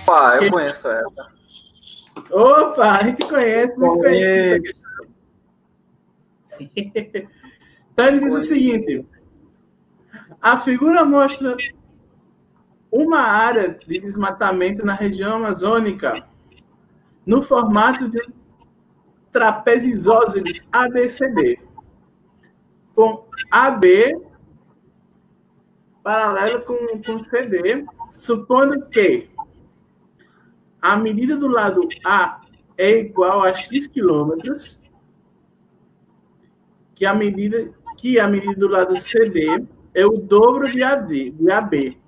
Opa, eu conheço ela. Opa, a gente conhece, muito conhecido. Então ele diz o seguinte: a figura mostra uma área de desmatamento na região amazônica no formato de um trapézio isósceles ABCD, com AB paralelo com CD, supondo que a medida do lado A é igual a x quilômetros, que a medida do lado CD é o dobro de AB,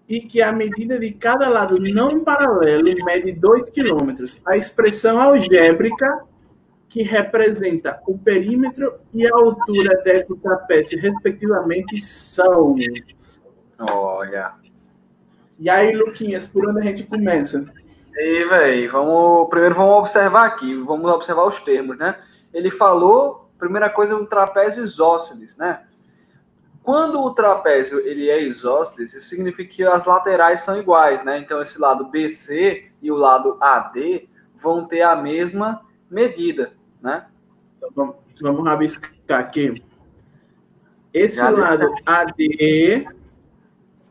e que a medida de cada lado não paralelo mede 2 quilômetros. A expressão algébrica que representa o perímetro e a altura desse trapézio, respectivamente, são... Olha. E aí, Luquinhas, por onde a gente começa? E, velho, primeiro vamos observar aqui, vamos observar os termos, né? Ele falou, primeira coisa, um trapézio isósceles, né? Quando o trapézio ele é isósceles, isso significa que as laterais são iguais, né? Então, esse lado BC e o lado AD vão ter a mesma medida, né? Então, vamos rabiscar aqui. Esse lado AD...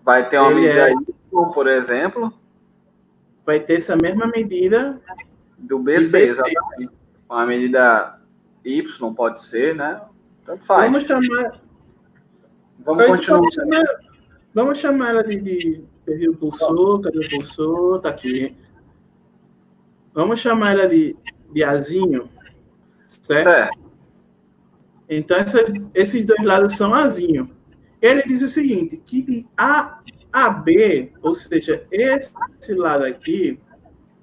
vai ter uma medida Y, por exemplo. Vai ter essa mesma medida do BC, exatamente. Uma medida Y, pode ser, né? Tanto faz. Vamos chamar... Vamos chamar ela de o cursor. Cadê o cursor? Tá aqui. Vamos chamar ela de Azinho, certo? Então, esses dois lados são Azinho. Ele diz o seguinte, que de A a B, ou seja, esse lado aqui...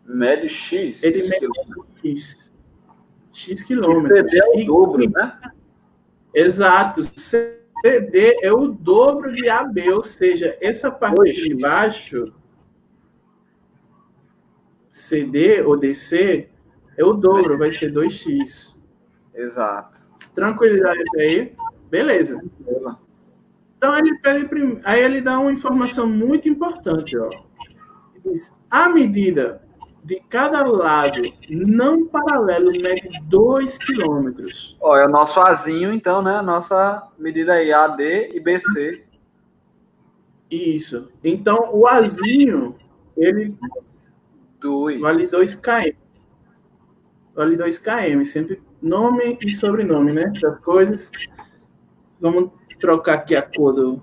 mede X. Ele mede X quilômetros. CD é o dobro, né? Exato. CD é o dobro de AB, ou seja, essa parte de baixo, CD ou DC, é o dobro, vai ser 2x. Exato. Tranquilidade até aí? Beleza. Então, aí ele dá uma informação muito importante. Ó. Ele diz, a medida de cada lado não paralelo mede 2 quilômetros. Ó, é o nosso Azinho, então, né? A nossa medida aí, AD e BC. Isso. Então, o Azinho, ele vale 2 km. Vale 2 km. Sempre nome e sobrenome, né? Das coisas. Vamos trocar aqui a cor do...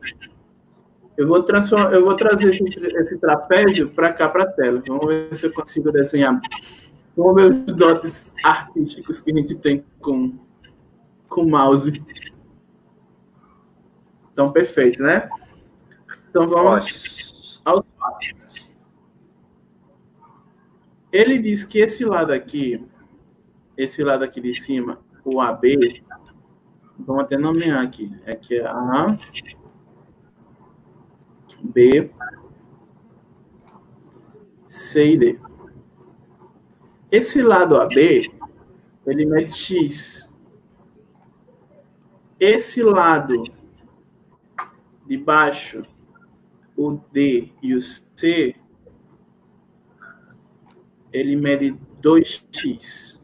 Eu vou trazer esse trapézio para cá, para a tela. Vamos ver se eu consigo desenhar. Vamos ver os dotes artísticos que a gente tem com o mouse. Então, perfeito, né? Então, vamos aos fatos. Ele diz que esse lado aqui de cima, o AB, vamos até nomear aqui. Aqui é A, B, C e D. Esse lado AB, ele mede X. Esse lado de baixo, o D e o C, ele mede 2x.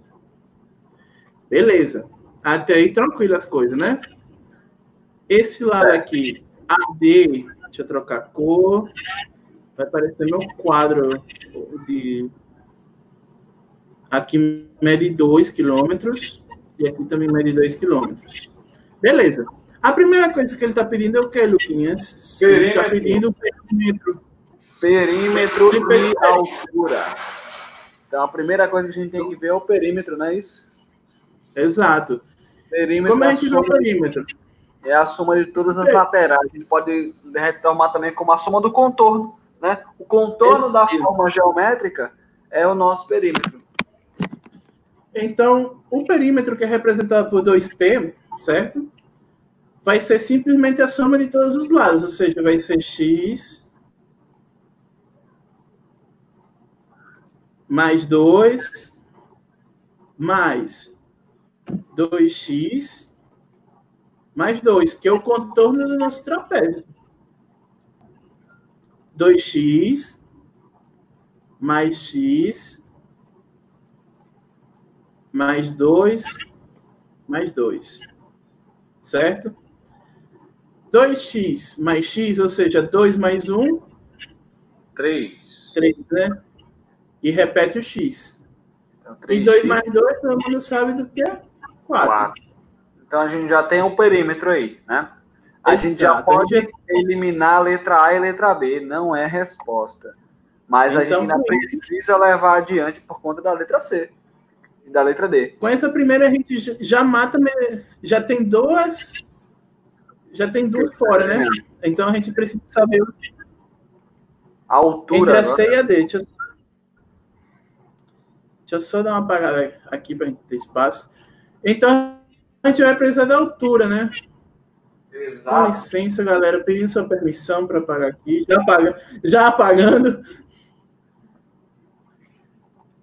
Beleza. Até aí tranquilo as coisas, né? Esse lado aqui, AD, deixa eu trocar a cor. Vai aparecer meu quadro de... Aqui mede 2 quilômetros e aqui também mede 2 quilômetros. Beleza. A primeira coisa que ele está pedindo é o que, Luquinhas? Ele está pedindo o perímetro. Perímetro e altura. Então, a primeira coisa que a gente tem que ver é o perímetro, não é isso? Exato. Perímetro. Como a gente vê o perímetro? É a soma de todas as laterais. A gente pode retomar também como a soma do contorno, né? O contorno da forma geométrica é o nosso perímetro. Então, o perímetro que é representado por 2P, certo? Vai ser simplesmente a soma de todos os lados, ou seja, vai ser X mais 2 mais 2x mais 2, que é o contorno do nosso trapézio. 2x mais x mais 2 mais 2. Certo? 2x mais x, ou seja, 2 mais 1. 3. 3, né? E repete o x. Então, e 2 mais 2, todo mundo sabe do que é? 4. Então, a gente já tem um perímetro aí, né? A gente já pode eliminar a letra A e a letra B. Não é resposta. Mas então, a gente ainda precisa levar adiante por conta da letra C e da letra D. Com essa primeira, a gente já mata... Já tem duas... Já tem duas fora, né? Então, a gente precisa saber... A altura. Entre a C e a D. Deixa eu só dar uma apagada aqui para a gente ter espaço. Então, a gente vai precisar da altura, né? Exato. Com licença, galera. Pedindo sua permissão para apagar aqui. Já apagando.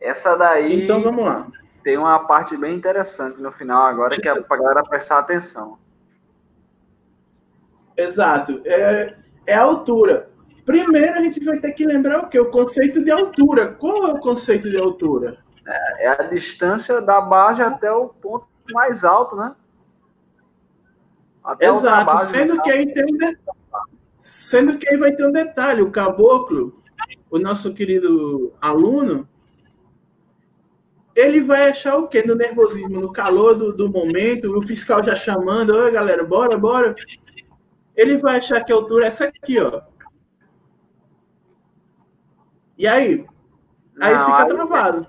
Essa daí... Então, vamos lá. Tem uma parte bem interessante no final agora, que é para a galera prestar atenção. Exato. É a altura. Primeiro, a gente vai ter que lembrar o quê? O conceito de altura. Qual é o conceito de altura? É a distância da base até o ponto mais alto, né? Até exato. Base, sendo que aí vai ter um detalhe. O caboclo, o nosso querido aluno, ele vai achar o quê? No nervosismo, no calor do momento, o fiscal já chamando, oi, galera, bora. Ele vai achar que a altura é essa aqui, ó. E aí? Aí fica travado.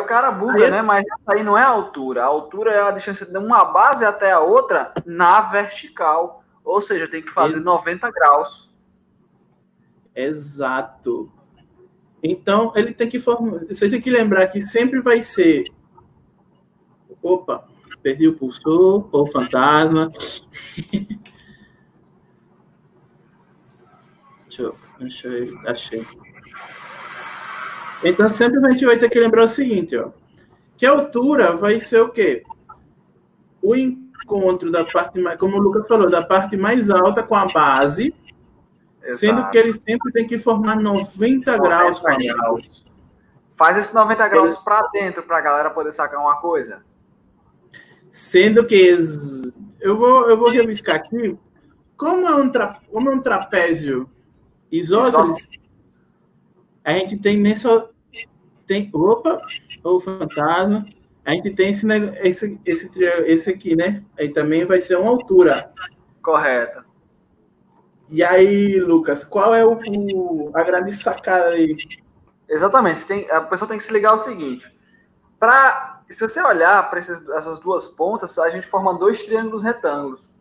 O cara buga, né? Mas essa aí não é a altura. A altura é a distância de uma base até a outra na vertical. Ou seja, tem que fazer 90 graus. Exato. Então, ele tem que formar... Vocês têm que lembrar que sempre vai ser... Opa, perdi o pulsor, ou o fantasma. Deixa eu... Achei. Então, sempre a gente vai ter que lembrar o seguinte, ó. Que a altura vai ser o quê? O encontro da parte mais... Como o Lucas falou, da parte mais alta com a base... Exato. Sendo que ele sempre tem que formar 90 graus. Faz esse 90 graus para dentro, para a galera poder sacar uma coisa. Sendo que... Eu vou reviscar aqui. Como é um trapézio isósceles, a gente tem nessa... Opa! O fantasma. A gente tem esse aqui, né? Aí também vai ser uma altura. Correto. E aí, Lucas, qual é a grande sacada aí? Exatamente. A pessoa tem que se ligar ao seguinte. Se você olhar para essas duas pontas, a gente forma 2 triângulos retângulos.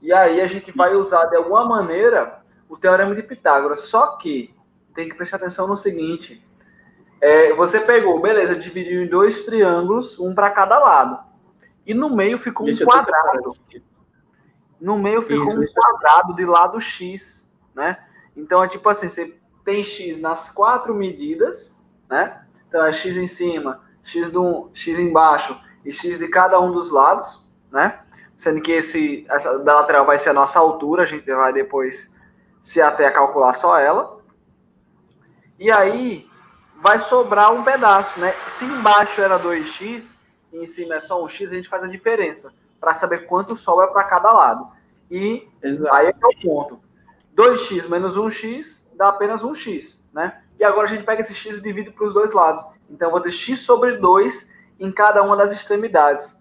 E aí a gente vai usar, de alguma maneira, o Teorema de Pitágoras. Só que tem que prestar atenção no seguinte. Você pegou, beleza, dividiu em 2 triângulos, um para cada lado. E no meio ficou um quadrado. No meio ficou um quadrado de lado X, né? Então, é tipo assim, você tem X nas 4 medidas, né? Então, é X em cima, X embaixo e X de cada um dos lados, né? Sendo que essa da lateral vai ser a nossa altura, a gente vai depois se até a calcular só ela. E aí, vai sobrar um pedaço, né? Se embaixo era 2x e em cima é só um x, a gente faz a diferença para saber quanto sobra para cada lado. E exato. Aí é o ponto. 2x menos 1x dá apenas 1x, né? E agora a gente pega esse x e divide para os dois lados. Então eu vou ter x sobre 2 em cada uma das extremidades.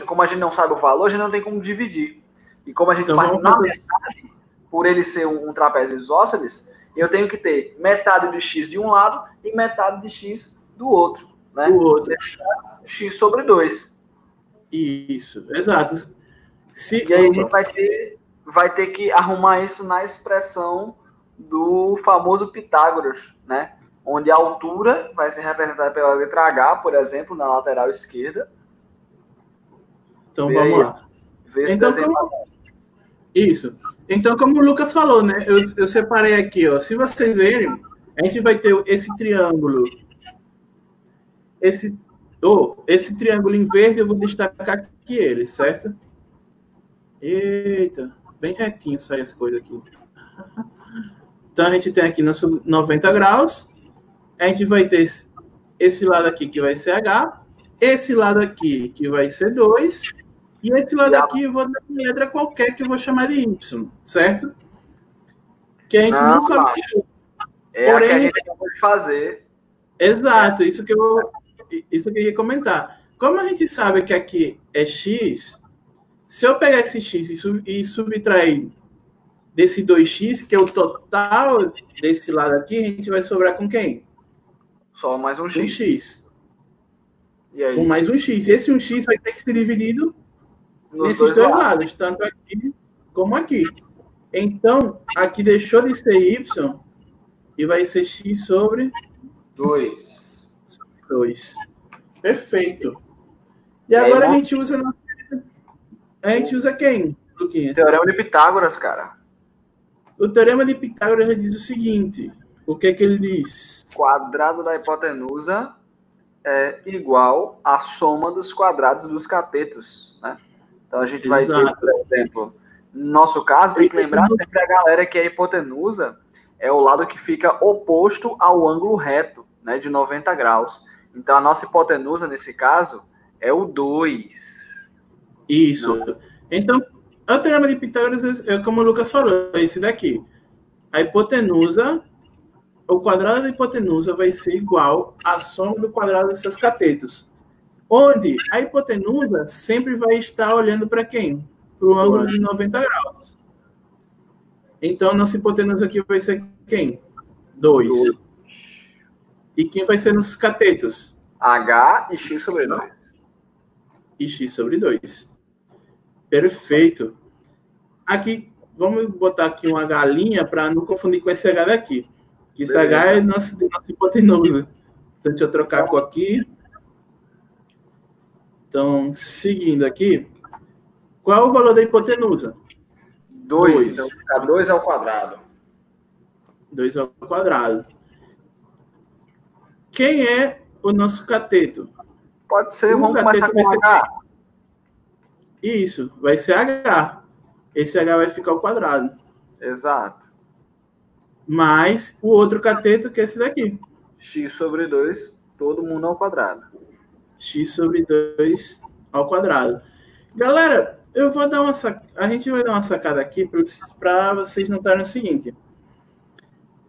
Como a gente não sabe o valor, a gente não tem como dividir. E como a gente parte na metade, por ele ser um trapézio isósceles, eu tenho que ter metade de x de um lado e metade de x do outro. Né? Do outro. X sobre 2. Isso, exato. E aí a gente vai ter que arrumar isso na expressão do famoso Pitágoras, né? Onde a altura vai ser representada pela letra H, por exemplo, na lateral esquerda. Então vamos lá. Isso. Então, como o Lucas falou, né? Eu separei aqui, ó. Se vocês verem, a gente vai ter esse triângulo. esse triângulo em verde, eu vou destacar aqui ele, certo? Eita, bem retinho saem as coisas aqui. Então, a gente tem aqui nosso 90 graus. A gente vai ter esse lado aqui que vai ser H. Esse lado aqui que vai ser 2. E esse lado aqui eu vou dar uma letra qualquer que eu vou chamar de Y, certo? Que a gente não sabe. É porém, a que a gente acabou de fazer. Exato, isso que eu ia comentar. Como a gente sabe que aqui é X, se eu pegar esse X e subtrair desse 2x, que é o total desse lado aqui, a gente vai sobrar com quem? Só mais um X. Um X. E aí? Com mais um X. E esse um X vai ter que ser dividido nesses dois lados, tanto aqui como aqui. Então, aqui deixou de ser Y e vai ser X sobre 2. Perfeito. E agora a gente usa quem, Luquinhas? Teorema de Pitágoras, cara. O teorema de Pitágoras diz o seguinte. O que é que ele diz? Quadrado da hipotenusa é igual à soma dos quadrados dos catetos, né? Então a gente vai ter, por exemplo, no nosso caso, tem que lembrar sempre a galera que a hipotenusa é o lado que fica oposto ao ângulo reto, né, de 90 graus. Então a nossa hipotenusa, nesse caso, é o 2. Isso. Não. Então, o teorema de Pitágoras é como o Lucas falou, é esse daqui. A hipotenusa, o quadrado da hipotenusa vai ser igual à soma do quadrado dos seus catetos. Onde a hipotenusa sempre vai estar olhando para quem? Para o ângulo de 90 graus. Então, nossa hipotenusa aqui vai ser quem? 2. E quem vai ser nossos catetos? H e X sobre 2. E X sobre 2. Perfeito. Aqui, vamos botar aqui uma galinha para não confundir com esse H daqui. Que esse H é nossa hipotenusa. Então, deixa eu trocar a cor aqui. Então, seguindo aqui, qual é o valor da hipotenusa? 2. Então, fica 2 ao quadrado. 2 ao quadrado. Quem é o nosso cateto? Pode ser, vamos começar com H. Isso, vai ser H. Esse H vai ficar ao quadrado. Exato. Mais o outro cateto, que é esse daqui. X sobre 2, todo mundo ao quadrado. X sobre 2 ao quadrado. Galera, eu vou dar a gente vai dar uma sacada aqui para vocês notarem o seguinte.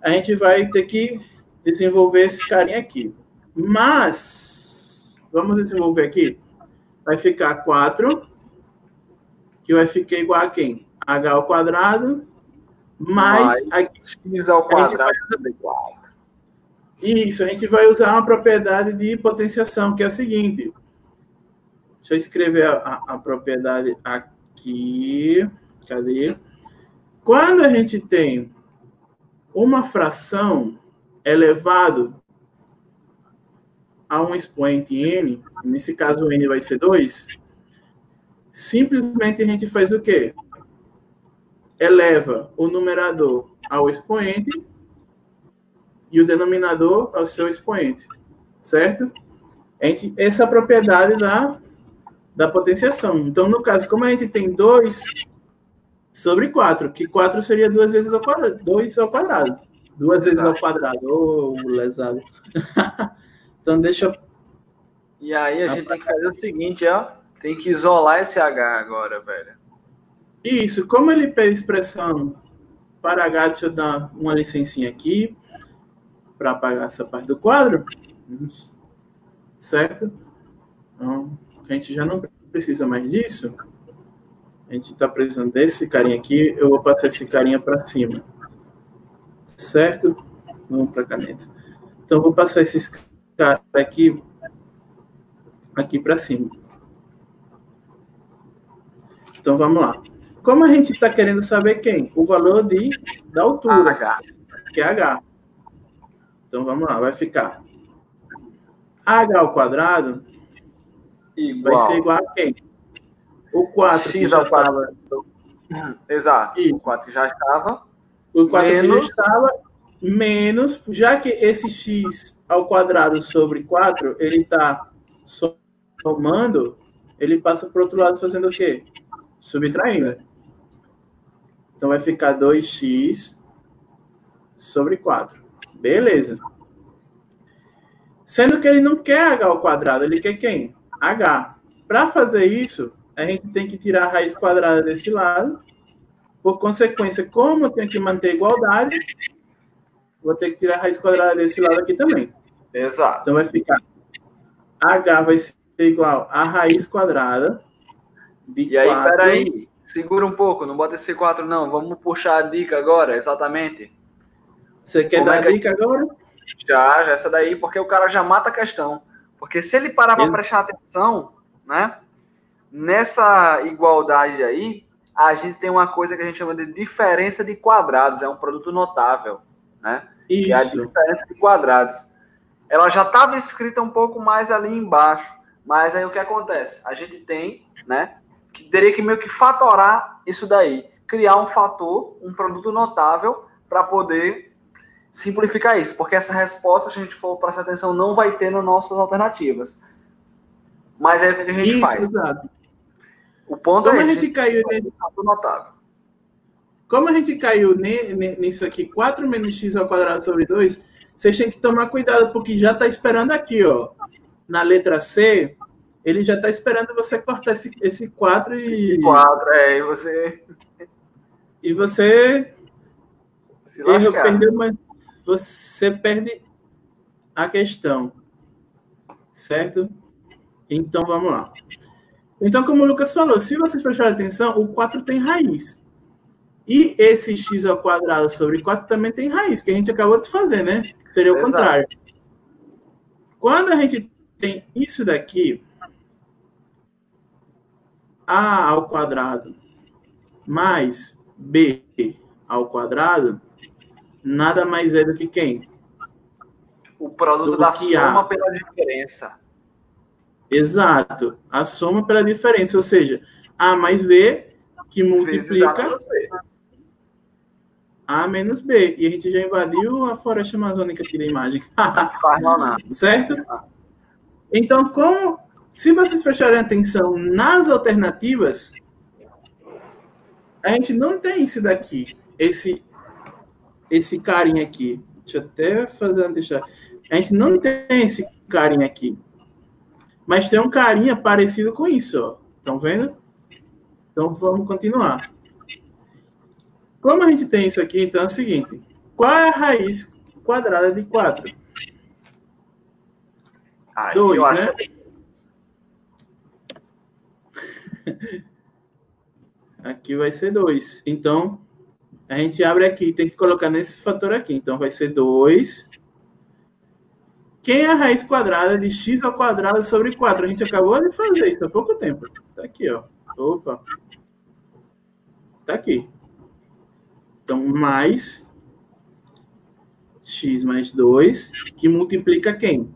A gente vai ter que desenvolver esse carinha aqui. Mas, vamos desenvolver aqui. Vai ficar 4, que vai ficar igual a quem? H ao quadrado, mais X ao quadrado sobre 4. Isso, a gente vai usar uma propriedade de potenciação, que é a seguinte. Deixa eu escrever a propriedade aqui. Cadê? Quando a gente tem uma fração elevado a um expoente n, nesse caso o n vai ser 2, simplesmente a gente faz o quê? Eleva o numerador ao expoente e o denominador ao seu expoente, certo? Essa é a propriedade da potenciação. Então, no caso, como a gente tem 2 sobre 4, que 4 seria 2 vezes ao quadrado. 2 ao quadrado. 2 vezes ao quadrado. Lesado. Então, deixa eu... E aí, a gente tem que fazer o seguinte, ó. Tem que isolar esse H agora, velho. Isso. Como ele pede expressão para H, deixa eu dar uma licencinha aqui para apagar essa parte do quadro. Certo? Então, a gente já não precisa mais disso. A gente está precisando desse carinha aqui. Eu vou passar esse carinha para cima. Certo? Vamos para a caneta. Então, vou passar esses caras aqui para cima. Então, vamos lá. Como a gente está querendo saber quem? O valor da altura, H. Que é H. Então, vamos lá. Vai ficar H ao quadrado vai ser igual a quem? O 4 X que já estava... Exato. Isso. O 4 que já estava. O 4 que já estava, menos... Já que esse x ao quadrado sobre 4, ele está somando, ele passa para o outro lado fazendo o quê? Subtraindo. Então, vai ficar 2x sobre 4. Beleza. Sendo que ele não quer h ao quadrado, ele quer quem? H. Para fazer isso, a gente tem que tirar a raiz quadrada desse lado. Por consequência, como eu tenho que manter a igualdade, vou ter que tirar a raiz quadrada desse lado aqui também. Exato. Então, vai ficar h vai ser igual a raiz quadrada de 4. E aí, peraí, segura um pouco, não bota esse 4 não. Vamos puxar a dica agora, exatamente. Você quer dar a dica agora? Já essa daí, porque o cara já mata a questão. Porque se ele parar para prestar atenção, né, nessa igualdade aí, a gente tem uma coisa que a gente chama de diferença de quadrados, é um produto notável, né? Isso. Que é a diferença de quadrados. Ela já estava escrita um pouco mais ali embaixo, mas aí o que acontece? A gente tem, né, que teria que meio que fatorar isso daí, criar um fator, um produto notável para poder simplificar isso, porque essa resposta, se a gente for prestar atenção, não vai ter nas nossas alternativas. Mas aí o que a gente faz? Exato. O ponto como é esse, a gente caiu nesse fator notável. Como a gente caiu nisso aqui, 4 menos x ao quadrado sobre 2, vocês têm que tomar cuidado, porque já está esperando aqui, ó. Na letra C, ele já está esperando você cortar esse 4 e... 4, e você... E você... Se lascar. Perdeu, mas você perde a questão. Certo? Então, vamos lá. Então, como o Lucas falou, se vocês prestarem atenção, o 4 tem raiz. E esse x ao quadrado sobre 4 também tem raiz, que a gente acabou de fazer, né? Que seria o contrário. Quando a gente tem isso daqui, a ao quadrado mais b ao quadrado, nada mais é do que quem? O produto da soma pela diferença. Exato. A soma pela diferença, ou seja, a mais b que multiplica a menos b. E a gente já invadiu a floresta amazônica aqui da imagem. Certo? Então, se vocês prestarem atenção nas alternativas, a gente não tem isso daqui. Esse carinha aqui. Deixa eu até deixar. A gente não tem esse carinha aqui. Mas tem um carinha parecido com isso, ó. Estão vendo? Então, vamos continuar. Como a gente tem isso aqui, então é o seguinte. Qual é a raiz quadrada de 4? 2, né? Aqui vai ser 2. Então, a gente abre aqui, tem que colocar nesse fator aqui. Então, vai ser 2. Quem é a raiz quadrada de x ao quadrado sobre 4? A gente acabou de fazer isso há pouco tempo. Tá aqui, ó. Opa. Tá aqui. Então, mais x mais 2, que multiplica quem?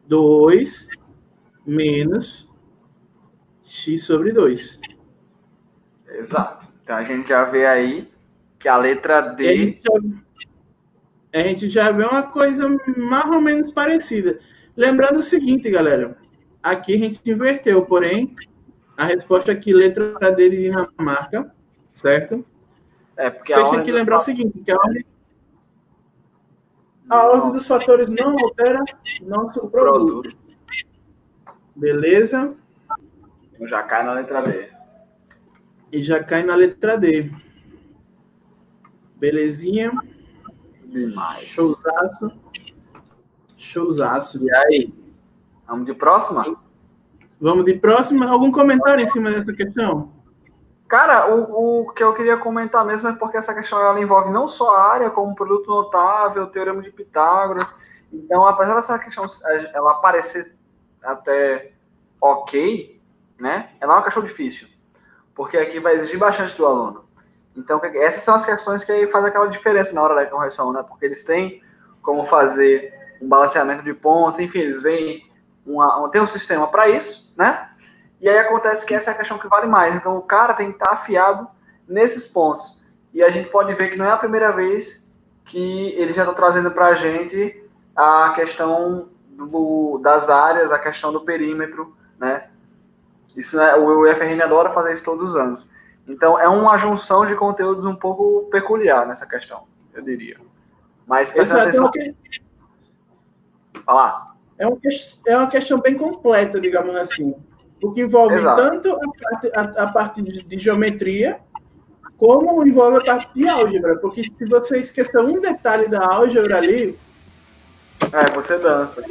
2 menos x sobre 2. Exato. Então, a gente já vê aí que a letra D... A gente já vê uma coisa mais ou menos parecida. Lembrando o seguinte, galera. Aqui a gente inverteu, porém, a resposta aqui, letra D de Dinamarca, certo? Porque vocês têm que lembrar o seguinte, que a ordem dos fatores não altera nosso produto. Beleza? Já cai na letra D. E já cai na letra D. Belezinha? Demais. Showzaço. Showzaço. E aí? Vamos de próxima? Vamos de próxima. Algum comentário em cima dessa questão? Cara, o que eu queria comentar mesmo é porque essa questão ela envolve não só a área, como produto notável, teorema de Pitágoras. Então, apesar dessa questão ela parecer até ok, né? Ela é uma questão difícil, porque aqui vai exigir bastante do aluno. Então, essas são as questões que aí faz aquela diferença na hora da correção, né? Porque eles têm como fazer um balanceamento de pontos, enfim, eles veem tem um sistema para isso, né? E aí acontece que essa é a questão que vale mais. Então, o cara tem que estar afiado nesses pontos. E a gente pode ver que não é a primeira vez que eles já estão trazendo para a gente a questão das áreas, a questão do perímetro, né? Isso, né, o UFRN adora fazer isso todos os anos. Então, é uma junção de conteúdos um pouco peculiar nessa questão, eu diria. Mas prestando atenção... Falar. É uma questão bem completa, digamos assim. Porque envolve tanto a parte de geometria, como envolve a parte de álgebra. Porque se você esquecer um detalhe da álgebra ali... você dança.